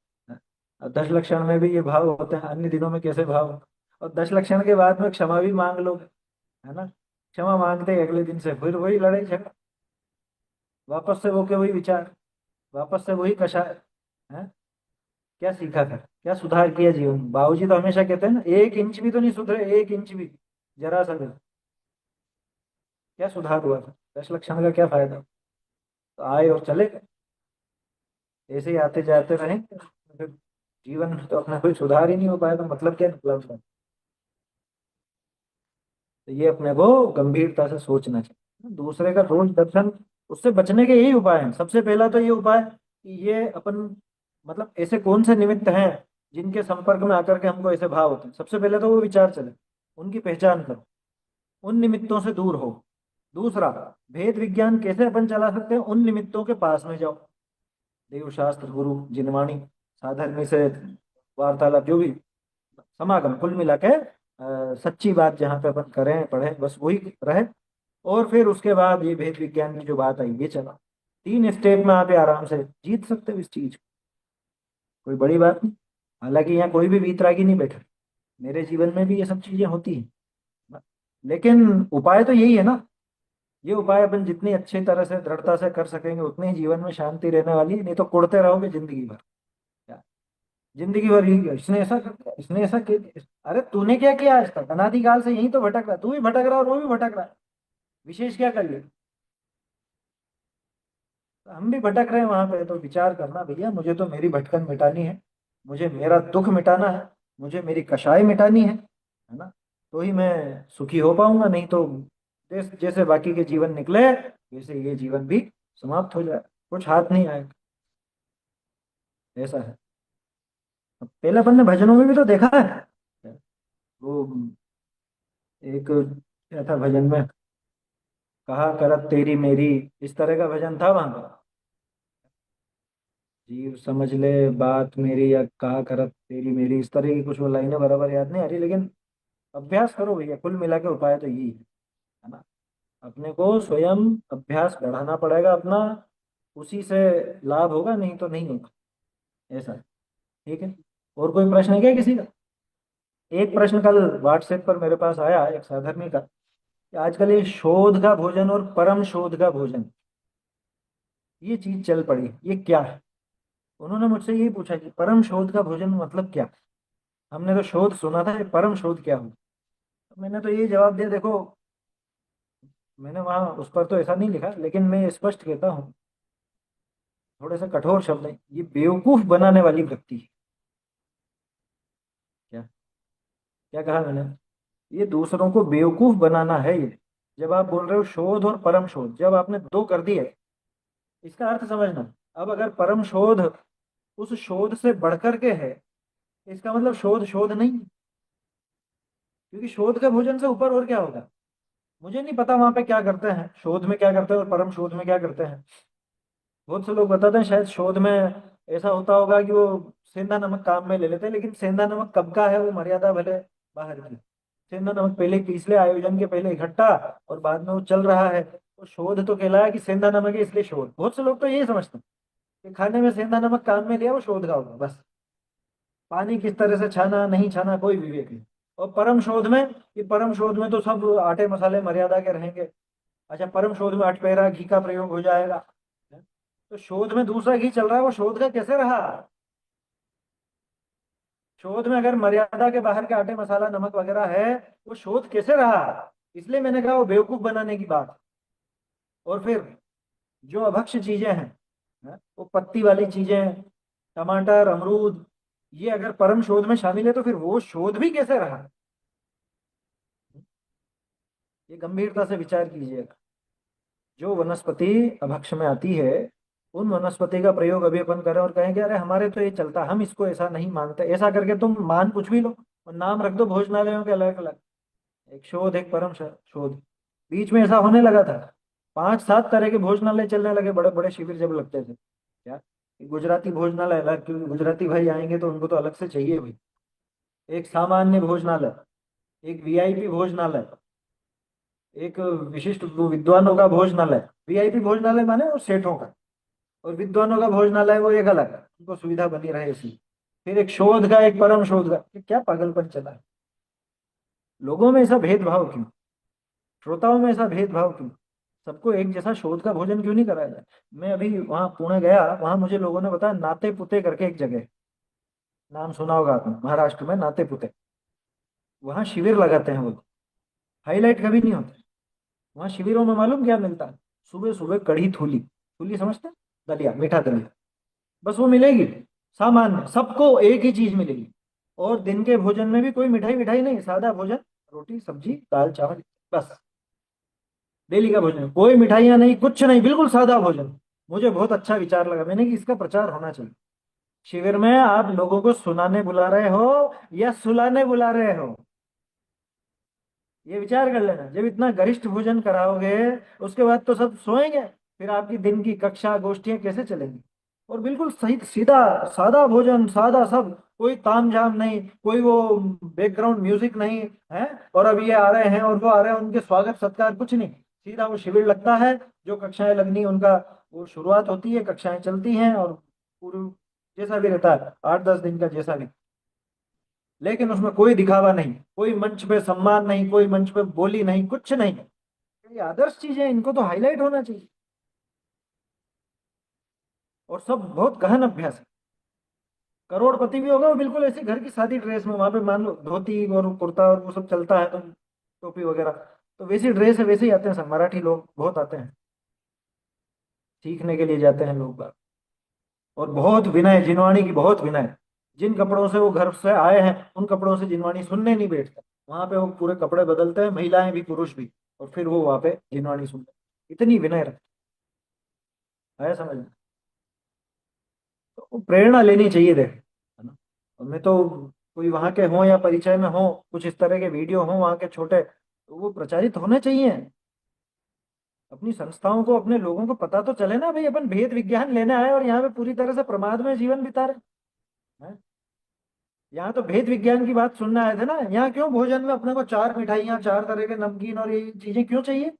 10 लक्षण में भी ये भाव होते हैं, अन्य दिनों में कैसे भाव? और 10 लक्षण के बाद में क्षमा भी मांग लो, है ना? क्षमा मांगते ही अगले दिन से फिर वही लड़ाई झगड़ा, वापस से वो के वही विचार, वापस से वही कषाय। है, क्या सीखा था, क्या सुधार किया जीवन में? बाबूजी तो हमेशा कहते हैं ना, 1 इंच भी तो नहीं सुधरे, 1 इंच भी, जरा सा भी। क्या सुधार हुआ था? 10 लक्षण का क्या फायदा? तो आए और चले गए, ऐसे ही आते जाते रहेंगे, फिर जीवन में तो अपना कोई सुधार ही नहीं हो पाया, तो मतलब क्या निकला उसका? तो ये अपने को गंभीरता से सोचना चाहिए। दूसरे का रोज दर्शन, उससे बचने के यही उपाय हैं। सबसे पहला तो ये उपाय कि ये अपन, मतलब ऐसे कौन से निमित्त हैं जिनके संपर्क में आकर के हमको ऐसे भाव होते हैं, सबसे पहले तो वो विचार चले, उनकी पहचान करो, उन निमित्तों से दूर हो। दूसरा, भेद विज्ञान कैसे अपन चला सकते हैं, उन निमित्तों के पास में जाओ, देव शास्त्र, गुरु, जिनवाणी, साधर्मी से वार्तालाप, जो भी समागम, कुल मिला के सच्ची बात जहाँ पे अपन करें पढ़ें, बस वही रहे। और फिर उसके बाद ये भेद विज्ञान की जो बात आई, ये चला। 3 स्टेप में आप ये आराम से जीत सकते हो इस चीज को, कोई बड़ी बात नहीं। हालांकि यहाँ कोई भी वीतरागी नहीं बैठा, मेरे जीवन में भी ये सब चीजें होती हैं, लेकिन उपाय तो यही है ना। ये उपाय अपन जितनी अच्छी तरह से दृढ़ता से कर सकेंगे, उतनी ही जीवन में शांति रहने वाली है, नहीं तो कुड़ते रहोगे जिंदगी भर। क्या? जिंदगी भर यही, इसने ऐसा कर दिया, इसने ऐसा किया, अरे तूने क्या किया आज तक? अनादिकाल से यही तो भटक रहा है, तू भी भटक रहा है और वो भी भटक रहा है, विशेष क्या कर लिया? तो हम भी भटक रहे हैं वहां पे, तो विचार करना, भैया मुझे तो मेरी भटकन मिटानी है, मुझे मेरा दुख मिटाना है, मुझे मेरी कषाय मिटानी है ना? तो ही मैं सुखी हो पाऊंगा, नहीं तो जैसे जैसे बाकी के जीवन निकले, वैसे ये जीवन भी समाप्त हो जाए, कुछ हाथ नहीं आएगा। ऐसा है। अब पहले अपन ने भजनों में भी तो देखा है, वो एक क्या था भजन में, कहा करत तेरी मेरी, इस तरह का भजन था वहां पर। जीव समझ ले बात मेरी, या कहा करत तेरी मेरी, इस तरह की कुछ वो लाइनें बराबर याद नहीं आ रही, लेकिन अभ्यास करो भैया, कुल मिला के उपाय तो यही है ना। अपने को स्वयं अभ्यास बढ़ाना पड़ेगा अपना, उसी से लाभ होगा, नहीं तो नहीं होगा। ऐसा है। ठीक है। और कोई प्रश्न है क्या किसी का? एक प्रश्न कल व्हाट्सएप पर मेरे पास आया एक साधर्मी का, कि आजकल ये शोध का भोजन और परम शोध का भोजन, ये चीज चल पड़ी, ये क्या है? उन्होंने मुझसे यही पूछा कि परम शोध का भोजन मतलब क्या? हमने तो शोध सुना था, ये परम शोध क्या हो? मैंने तो ये जवाब दिया, देखो, मैंने वहां उस पर तो ऐसा नहीं लिखा, लेकिन मैं स्पष्ट कहता हूँ, थोड़े से कठोर शब्द है, ये बेवकूफ बनाने वाली वृत्ति है। क्या? क्या कहा मैंने? ये दूसरों को बेवकूफ बनाना है ये। जब आप बोल रहे हो शोध और परम शोध, जब आपने दो कर दिए, इसका अर्थ समझना। अब अगर परम शोध उस शोध से बढ़कर के है, इसका मतलब शोध शोध नहीं है। क्योंकि शोध के भोजन से ऊपर और क्या होगा? मुझे नहीं पता वहां पे क्या करते हैं, शोध में क्या करते हैं और परम शोध में क्या करते हैं। बहुत से लोग बताते हैं शायद शोध में ऐसा होता होगा कि वो सेंधा नमक काम में ले लेते हैं, लेकिन सेंधा नमक कब का है, वो मर्यादा भले बाहर की। सेंधा नमक पहले पिछले आयोजन के पहले इकट्ठा, और बाद में वो चल रहा है, तो शोध तो कहलाया कि सेंधा नमक है इसलिए शोध। बहुत से लोग तो यही समझते हैं कि खाने में सेंधा नमक काम में लिया वो शोध का होगा, बस। पानी किस तरह से छाना नहीं छाना कोई विवेक नहीं। और परम शोध में, कि परम शोध में तो सब आटे मसाले मर्यादा के रहेंगे। अच्छा, परम शोध में अठपेरा घी का प्रयोग हो जाएगा। तो शोध में दूसरा घी चल रहा है, वो शोध का कैसे रहा? शोध में अगर मर्यादा के बाहर के आटे मसाला नमक वगैरह है, वो शोध कैसे रहा? इसलिए मैंने कहा वो बेवकूफ बनाने की बात। और फिर जो अभक्ष्य चीजें हैं, वो पत्ती वाली चीजें, टमाटर, अमरूद, ये अगर परम शोध में शामिल है, तो फिर वो शोध भी कैसे रहा? ये गंभीरता से विचार कीजिएगा। जो वनस्पति अभक्ष्य में आती है, उन वनस्पति का प्रयोग अभी अपन करें और कहें कि अरे हमारे तो ये चलता, हम इसको ऐसा नहीं मानते, ऐसा करके तुम मान कुछ भी लो और नाम रख दो भोजनालयों के अलग अलग, एक शोध एक परम शोध। बीच में ऐसा होने लगा था, 5-7 तरह के भोजनालय चलने लगे, बड़े बड़े शिविर जब लगते थे। क्या? गुजराती भोजनालय अलग, क्योंकि गुजराती भाई आएंगे तो उनको तो अलग से चाहिए भाई। एक सामान्य भोजनालय, एक वीआईपी भोजनालय, एक विशिष्ट विद्वानों का भोजनालय। वीआईपी भोजनालय माने वो सेठों का, और विद्वानों का भोजनालय वो एक अलग है, उनको सुविधा बनी रहे ऐसी। फिर एक शोध का, एक परम शोध का, ये क्या पागलपन चला है? लोगों में ऐसा भेदभाव क्यों? श्रोताओं में ऐसा भेदभाव क्यों? सबको एक जैसा शोध का भोजन क्यों नहीं कराया जाए? मैं अभी वहां पुणे गया, वहां मुझे लोगों ने बताया नाते पुते करके एक जगह है। नाम सुना होगा आपने, महाराष्ट्र में नाते पुते। वहां शिविर लगाते हैं वो, हाईलाइट कभी नहीं होते। वहां शिविरों में मालूम क्या मिलता है? सुबह सुबह कढ़ी थूली, थूली समझते हैं? दलिया, मीठा दलिया, बस वो मिलेगी। सामान्य सबको एक ही चीज मिलेगी। और दिन के भोजन में भी कोई मिठाई मिठाई नहीं, सादा भोजन, रोटी सब्जी दाल चावल, बस। डेली का भोजन, कोई मिठाइयाँ नहीं, कुछ नहीं, बिल्कुल सादा भोजन। मुझे बहुत अच्छा विचार लगा, मैंने कि इसका प्रचार होना चाहिए। शिविर में आप लोगों को सुनाने बुला रहे हो या सुलाने बुला रहे हो? ये विचार कर लेना। जब इतना गरिष्ठ भोजन कराओगे, उसके बाद तो सब सोएंगे। फिर आपकी दिन की कक्षा गोष्ठियां कैसे चलेंगी? और बिल्कुल सही सीधा सादा भोजन, सादा सब, कोई तामझाम नहीं, कोई वो बैकग्राउंड म्यूजिक नहीं है। और अब ये आ रहे हैं और वो आ रहे हैं, उनके स्वागत सत्कार कुछ नहीं। सीधा वो शिविर लगता है, जो कक्षाएं लगनी उनका वो शुरुआत होती है, कक्षाएं चलती हैं, और पूरी जैसा भी रहता है 8-10 दिन का जैसा भी। लेकिन उसमें कोई दिखावा नहीं, कोई मंच पे सम्मान नहीं, कोई मंच पे बोली नहीं, कुछ नहीं। ये आदर्श चीजें, इनको तो हाईलाइट होना चाहिए। और सब बहुत गहन अभ्यास है। करोड़पति भी होगा वो बिल्कुल ऐसी घर की सादी ड्रेस में, वहां पे मान लो धोती और कुर्ता और वो सब चलता है, तो टोपी वगैरह, तो वैसी ड्रेस है, वैसे ही आते हैं सब। मराठी लोग बहुत आते हैं, सीखने के लिए जाते हैं लोग बाग। और बहुत विनय, जिनवाणी की बहुत विनय। जिन कपड़ों से वो घर से आए हैं, उन कपड़ों से जिनवाणी सुनने नहीं बैठते। वहां पे वो पूरे कपड़े बदलते हैं, महिलाएं भी पुरुष भी, और फिर वो वहां पे जिनवाणी सुनते हैं। इतनी विनय रखते हैं, समझ में? तो वो प्रेरणा लेनी चाहिए, देख, है ना? और मैं तो, कोई वहां के हों या परिचय में हो, कुछ इस तरह के वीडियो हों वहां के छोटे, तो वो प्रचारित होने चाहिए। अपनी संस्थाओं को, अपने लोगों को पता तो चले ना भाई, अपन भेद विज्ञान लेने आए और यहाँ पे पूरी तरह से प्रमाद में जीवन बिता रहे हैं। यहाँ तो भेद विज्ञान की बात सुनने आए थे ना। यहाँ क्यों भोजन में अपने को 4 मिठाइयाँ, 4 तरह के नमकीन और ये चीजें क्यों चाहिए?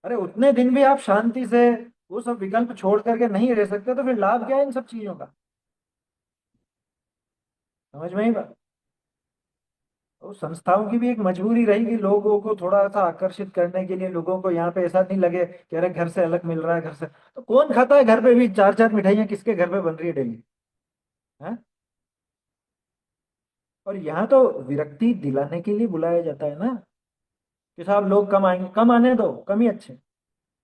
अरे उतने दिन भी आप शांति से वो सब विकल्प छोड़ करके नहीं रह सकते, तो फिर लाभ क्या है इन सब चीजों का? समझ में ही बात। तो संस्थाओं की भी एक मजबूरी रहेगी, लोगों को थोड़ा सा आकर्षित करने के लिए। लोगों को यहाँ पे ऐसा नहीं लगे कि अरे घर से अलग मिल रहा है, घर से तो कौन खाता है? घर पे भी 4-4 मिठाइयाँ किसके घर पे बन रही है डेली? है। और यहाँ तो विरक्ति दिलाने के लिए बुलाया जाता है ना, कि साहब लोग कम आएंगे, कम आने दो, कम ही अच्छे,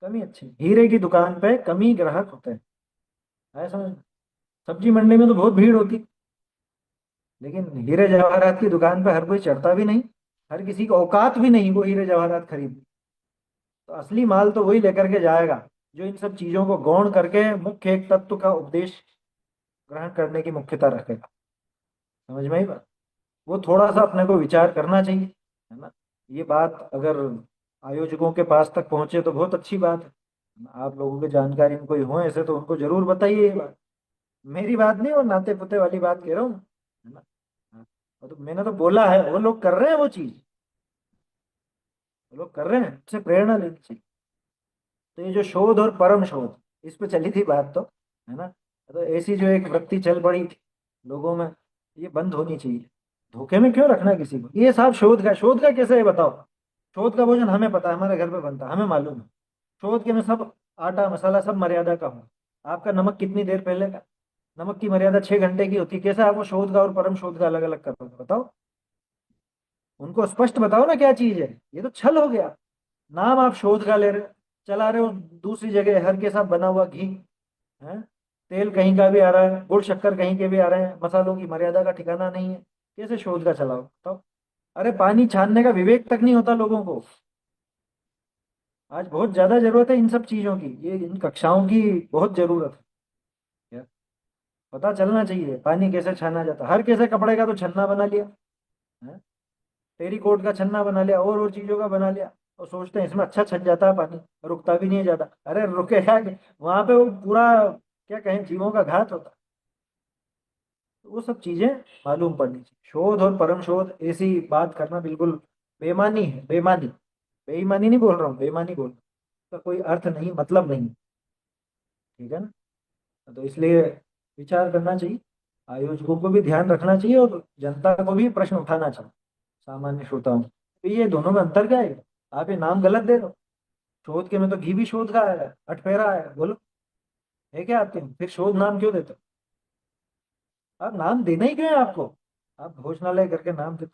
कम ही अच्छे। हीरे की दुकान पे कम ही ग्राहक होते हैं, है समझ? सब्जी मंडी में तो बहुत भीड़ होती, लेकिन हीरे जवाहरात की दुकान पे हर कोई चढ़ता भी नहीं। हर किसी को औकात भी नहीं वो हीरे जवाहरात खरीद। तो असली माल तो वही लेकर के जाएगा, जो इन सब चीजों को गौण करके मुख्य एक तत्व का उपदेश ग्रहण करने की मुख्यता रखेगा। समझ में ही बात। वो थोड़ा सा अपने को विचार करना चाहिए, है ना? ये बात अगर आयोजकों के पास तक पहुंचे तो बहुत अच्छी बात है। आप लोगों की जानकारी में कोई हो ऐसे, तो उनको जरूर बताइए ये बात। मेरी बात नहीं, और नाते पुते वाली बात कह रहा हूँ, है ना? हाँ। और तो मैंने तो बोला है, वो लोग कर रहे हैं वो चीज, वो लोग कर रहे हैं, उससे प्रेरणा लेनी चाहिए। तो ये जो शोध और परम शोध, इस पे चली थी बात तो, है ना? तो ऐसी जो एक वृत्ति चल पड़ी थी लोगों में, ये बंद होनी चाहिए। धोखे में क्यों रखना किसी को? ये साहब शोध का कैसे है बताओ? शोध का भोजन हमें पता है, हमारे घर पे बनता है, हमें मालूम है। शोध के में सब आटा मसाला सब मर्यादा का हो। आपका नमक कितनी देर पहले का? नमक की मर्यादा 6 घंटे की होती है। कैसे आप वो शोध का और परम शोध का अलग अलग करोगे बताओ? उनको स्पष्ट बताओ ना क्या चीज है। ये तो छल हो गया। नाम आप शोध का ले रहे हो, चला रहे हो दूसरी जगह हर के साथ बना हुआ घी है। तेल कहीं का भी आ रहा है, गुड़ शक्कर कहीं के भी आ रहे हैं, मसालों की मर्यादा का ठिकाना नहीं है। कैसे शोध का चलाओ बताओ? अरे पानी छानने का विवेक तक नहीं होता लोगों को। आज बहुत ज्यादा जरूरत है इन सब चीजों की, ये इन कक्षाओं की बहुत जरूरत है। क्या? पता चलना चाहिए पानी कैसे छाना जाता है। हर कैसे कपड़े का तो छन्ना बना लिया है, टेरीकोट का छन्ना बना लिया, और चीजों का बना लिया, और सोचते हैं इसमें अच्छा छन जाता है पानी, रुकता भी नहीं है ज्यादा। अरे रुकेगा वहां पे वो पूरा, क्या कहें, जीवों का घात होता है। तो वो सब चीजें मालूम पड़नी चाहिए। शोध और परम शोध ऐसी बात करना बिल्कुल बेमानी है, बेमानी। बेईमानी नहीं बोल रहा हूँ, बेमानी बोल रहा हूँ। उसका कोई अर्थ नहीं, मतलब नहीं। ठीक है ना। तो इसलिए विचार करना चाहिए, आयोजकों को भी ध्यान रखना चाहिए और जनता को भी प्रश्न उठाना चाहिए, सामान्य श्रोताओं को। तो ये दोनों में अंतर क्या है? आप ये नाम गलत दे रहे हो। शोध के में तो घी भी शोध का है, अठपेरा है, बोलो है क्या आपके में? फिर शोध नाम क्यों देते हो? आप नाम देना ही क्यों है आपको? आप भोजनालय करके नाम देते हो।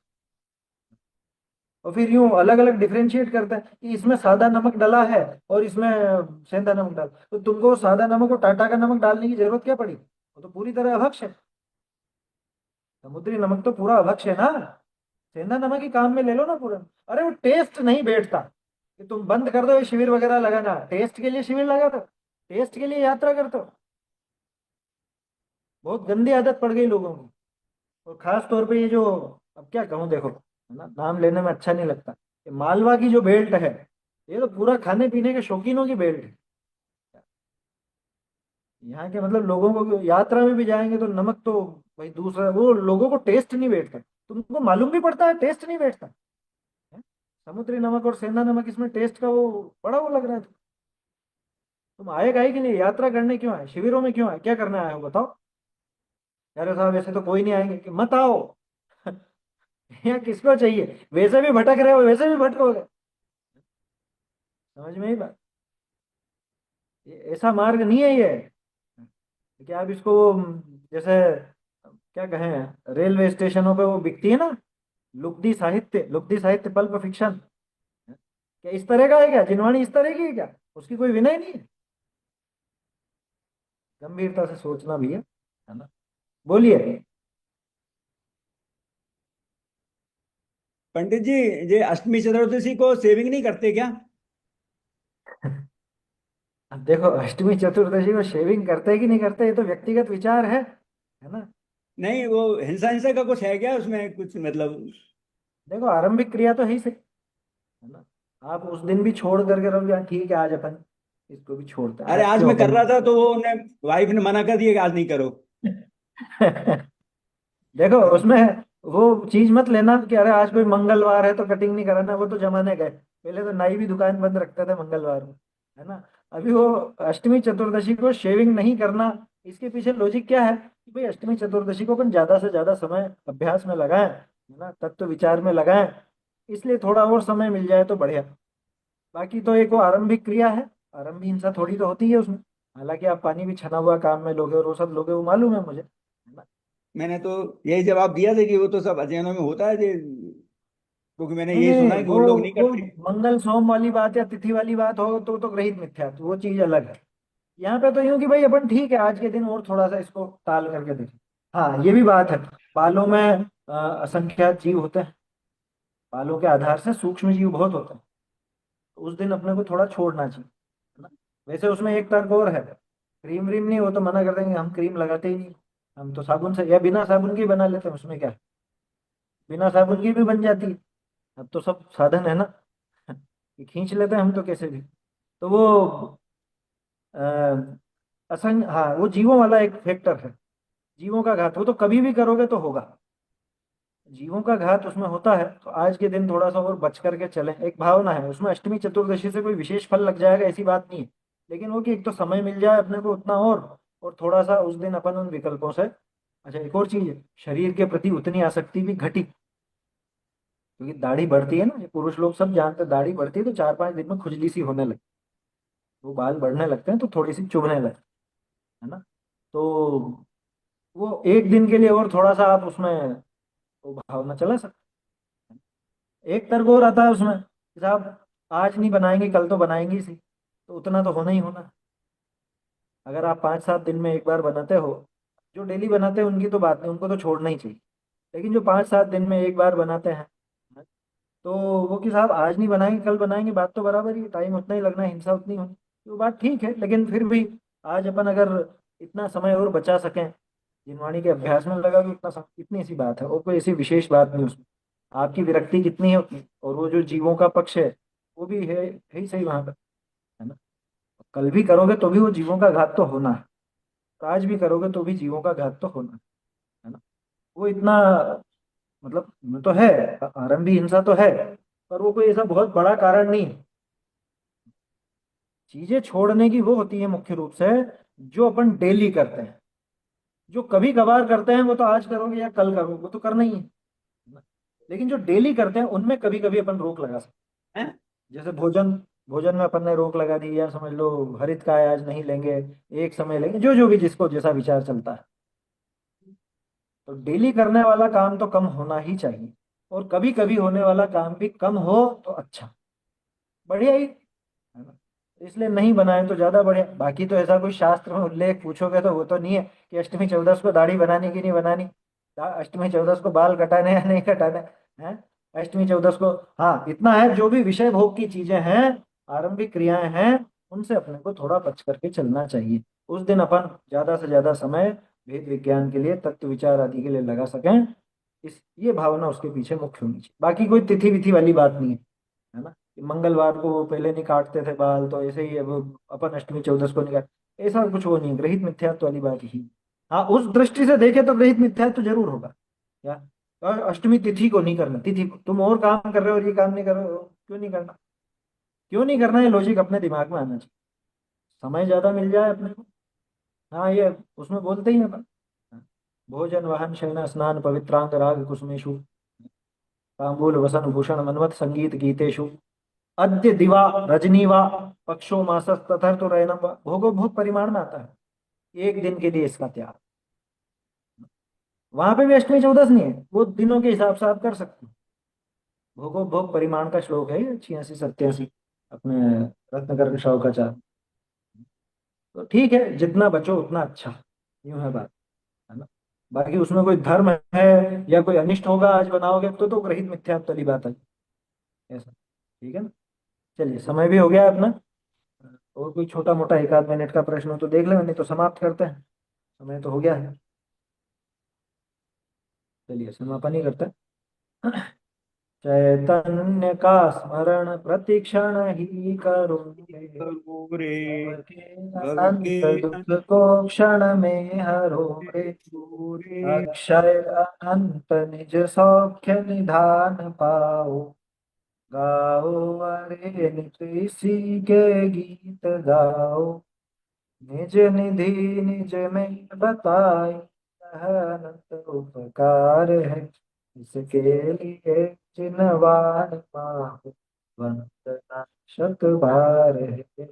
और फिर यूं अलग अलग डिफरेंशिएट करते हैं कि इसमें सादा नमक डला है और इसमें सेंधा नमक डाल, तो तुमको सादा नमक और टाटा का नमक डालने की जरूरत क्या पड़ी? वो तो पूरी तरह अभक्ष है। समुद्री नमक तो पूरा अभक्ष है ना। सेंधा नमक ही काम में ले लो ना पूरा। अरे वो टेस्ट नहीं बैठता कि तुम बंद कर दो ये शिविर वगैरह लगाना, टेस्ट के लिए शिविर लगा दो, टेस्ट के लिए यात्रा करते हो। बहुत गंदी आदत पड़ गई लोगों की। और खास तौर पे ये जो, अब क्या कहूँ देखो, है ना, नाम लेने में अच्छा नहीं लगता, ये मालवा की जो बेल्ट है, ये तो पूरा खाने पीने के शौकीनों की बेल्ट है। यहाँ के मतलब लोगों को यात्रा में भी जाएंगे तो नमक तो भाई दूसरा, वो लोगों को टेस्ट नहीं बैठता। तुमको मालूम भी पड़ता है टेस्ट नहीं बैठता है? समुद्री नमक और सेंधा नमक, इसमें टेस्ट का वो बड़ा वो लग रहा है। तुम आए काहे के लिए? यात्रा करने क्यों आए? शिविरों में क्यों आए? क्या करने आए हो बताओ? यार साहब ऐसे तो कोई नहीं आएंगे कि मत आओ। यहाँ किसको चाहिए? वैसे भी भटक रहे हो, वैसे भी भटकोगे। समझ में ही बात। ऐसा मार्ग नहीं है ये कि आप इसको जैसे क्या कहें, रेलवे स्टेशनों पे वो बिकती है ना, लुब्धि साहित्य पल्प फिक्शन, क्या इस तरह का है क्या? जिनवाणी इस तरह की है क्या? उसकी कोई विनय नहीं है। गंभीरता से सोचना भी है ना। बोलिए। पंडित जी, ये अष्टमी चतुर्दशी को सेविंग नहीं करते क्या? अब देखो, अष्टमी चतुर्दशी को शेविंग करते कि नहीं करते, ये तो व्यक्तिगत विचार है ना। नहीं, वो हिंसा हिंसा का कुछ है क्या उसमें कुछ मतलब? देखो, आरंभिक क्रिया तो है ही सही, है ना। आप उस दिन भी छोड़ करके रहोगे, "हाँ, ठीक है आज अपन इसको भी छोड़ते हैं, अरे आज आज क्यों मैं कर अपन"। रहा था तो वो उन्हें वाइफ ने मना कर दिया कि आज नहीं करो। देखो उसमें वो चीज मत लेना कि अरे आज कोई मंगलवार है तो कटिंग नहीं कराना, वो तो जमाने गए। पहले तो नाई भी दुकान बंद रखते थे मंगलवार में, है ना। अभी वो अष्टमी चतुर्दशी को शेविंग नहीं करना, इसके पीछे लॉजिक क्या है कि भाई अष्टमी चतुर्दशी को अपन ज्यादा से ज्यादा समय अभ्यास में लगाएं, है ना, तत्व विचार में लगाएं, इसलिए थोड़ा और समय मिल जाए तो बढ़िया। बाकी तो एक वो आरंभिक क्रिया है, आरंभी हिंसा थोड़ी तो होती है उसमें। हालांकि आप पानी भी छना हुआ काम में लोगे और वो सब लोगे, वो मालूम है मुझे, है ना। मैंने तो यही जवाब दिया था कि वो तो सब अध्ययनों में होता है जी, क्योंकि मैंने नहीं यही सुना नहीं, है कि वो लोग नहीं वो करते। मंगल सोम वाली बात या तिथि वाली बात हो तो ग्रहित मिथ्या, तो वो चीज अलग है। यहाँ पे तो यूं कि भाई अपन ठीक है आज के दिन और थोड़ा सा इसको टाल करके देखें। हाँ ये भी बात है, बालों में असंख्यात जीव होते हैं, बालों के आधार से सूक्ष्म जीव बहुत होते हैं, तो उस दिन अपने को थोड़ा छोड़ना चाहिए, है ना। वैसे उसमें एक तर्क और है, क्रीम व्रीम नहीं हो तो मना कर देंगे, हम क्रीम लगाते ही नहीं, हम तो साबुन से या बिना साबुन के ही बना लेते हैं, उसमें क्या है? बिना साबुन की भी बन जाती है। अब तो सब साधन है ना, कि खींच लेते हैं हम तो कैसे भी। तो वो हाँ वो जीवों वाला एक फैक्टर है, जीवों का घात वो तो कभी भी करोगे तो होगा, जीवों का घात उसमें होता है। तो आज के दिन थोड़ा सा और बच करके चले, एक भावना है उसमें, अष्टमी चतुर्दशी से कोई विशेष फल लग जाएगा ऐसी बात नहीं है, लेकिन वो कि एक तो समय मिल जाए अपने को उतना, और थोड़ा सा उस दिन अपन उन विकल्पों से। अच्छा एक और चीज है, शरीर के प्रति उतनी आसक्ति भी घटी, क्योंकि दाढ़ी बढ़ती है ना, ये पुरुष लोग सब जानते हैं, दाढ़ी बढ़ती है तो 4-5 दिन में खुजली सी होने लगती है, वो बाल बढ़ने लगते हैं तो थोड़ी सी चुभने लगती है ना। तो वो एक दिन के लिए और थोड़ा सा आप उसमें वो भावना चला सकते हैं। एक तर्क और आता है उसमें कि साहब आज नहीं बनाएंगे कल तो बनाएंगे ही, सही तो उतना तो होना ही होना। अगर आप 5-7 दिन में एक बार बनाते हो, जो डेली बनाते हैं उनकी तो बात नहीं, उनको तो छोड़ना ही चाहिए, लेकिन जो 5-7 दिन में एक बार बनाते हैं, तो वो कि साहब आज नहीं बनाएंगे कल बनाएंगे, बात तो बराबर ही, टाइम उतना ही लगना है, हिंसा उतनी होनी, तो बात ठीक है। लेकिन फिर भी आज अपन अगर इतना समय और बचा सकें, जिनवाणी के अभ्यास में लगा कि उतना इतनी सी बात है, और कोई ऐसी विशेष बात नहीं उसमें। आपकी विरक्ति कितनी है उतनी, और वो जो जीवों का पक्ष है वो भी है ही सही वहां पर, है ना। कल भी करोगे तो भी वो जीवों का घात तो होना है, और आज भी करोगे तो भी जीवों का घात तो होना है ना। वो इतना मतलब में तो है, आरंभी हिंसा तो है, पर वो कोई ऐसा बहुत बड़ा कारण नहीं है। चीजें छोड़ने की वो होती है मुख्य रूप से जो अपन डेली करते हैं। जो कभी कभार करते हैं वो तो आज करोगे या कल करोगे, वो तो करना ही है। लेकिन जो डेली करते हैं उनमें कभी कभी अपन रोक लगा सकते हैं। जैसे भोजन, भोजन में अपन ने रोक लगा दी, या समझ लो हरित काय आज नहीं लेंगे, एक समय लेंगे, जो जो भी जिसको जैसा विचार चलता है। तो डेली करने वाला काम तो कम होना ही चाहिए, और कभी कभी होने वाला काम भी कम हो तो अच्छा, बढ़िया ही है ना। इसलिए नहीं बनाए तो ज्यादा बढ़िया। बाकी तो ऐसा कोई शास्त्र में उल्लेख पूछोगे तो वो तो नहीं है कि अष्टमी चौदस को दाढ़ी बनानी कि नहीं बनानी, अष्टमी चौदस को बाल कटाने या नहीं कटाने हैं। अष्टमी चौदस को, हाँ इतना है, जो भी विषय भोग की चीजें हैं, आरंभिक क्रियाएं हैं, उनसे अपने को थोड़ा बच करके चलना चाहिए। उस दिन अपन ज्यादा से ज्यादा समय वेद विज्ञान के लिए, तत्व विचार आदि के लिए लगा सकें, इस ये भावना उसके पीछे मुख्य होनी चाहिए। बाकी कोई तिथि विधि वाली बात नहीं है ना, कि मंगलवार को वो पहले नहीं काटते थे बाल तो ऐसे ही अब अपन अष्टमी चौदस को नहीं काट, ऐसा कुछ वो नहीं है। ग्रहित मिथ्यात्व वाली बात ही। हाँ उस दृष्टि से देखे तो ग्रहित मिथ्यात्व जरूर होगा। क्या? और अष्टमी तिथि को नहीं करना, तिथि को तुम और काम कर रहे हो और ये काम नहीं कर रहे हो, क्यों नहीं करना? क्यों नहीं करना, ये लॉजिक अपने दिमाग में आना चाहिए। समय ज्यादा मिल जाए अपने को। हाँ ये उसमें बोलते ही हैं अपन, भोजन वाहन शयन स्नान पवित्रांग राग कुसुमेषु, तांबूल वसन भूषण मनमत संगीत गीतेषु, अद्य दिवा रजनी वा पक्षो मासस तथा तो रैनम वा, भोगो भोग परिमाण में आता है, एक दिन के लिए इसका त्याग। वहां पे भी अष्टमी चौदस नहीं है, वो दिनों के हिसाब से आप कर सकते हो। भोगो भोग परिमाण का श्लोक है 86 87, अपने रत्नकर शौकाचार्य। तो ठीक है, जितना बचो उतना अच्छा, यूं है बात, है ना। बाकी उसमें कोई धर्म है या कोई अनिष्ट होगा आज बनाओगे तो ग्रहित मिथ्यात्व वाली बात है, ऐसा। ठीक है ना। चलिए समय भी हो गया है अपना। और कोई छोटा मोटा एक आध मिनट का प्रश्न हो तो देख ले, नहीं तो समाप्त करते हैं, समय तो हो गया है। चलिए समापन ही करते हैं। चैतन्य का स्मरण प्रतिक्षण ही करो रे भव के अंत दुख को क्षण में हरो रे, रे अक्षय अनंत निज सौख्य निधान पाओ, गाओ अरे नित इसी के गीत गाओ, निज निधि निज में बताई, यह अनंत उपकार है, इसके लिए जिनवान माहु, वंदना शत बार है,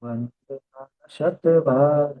वंदना शत बार।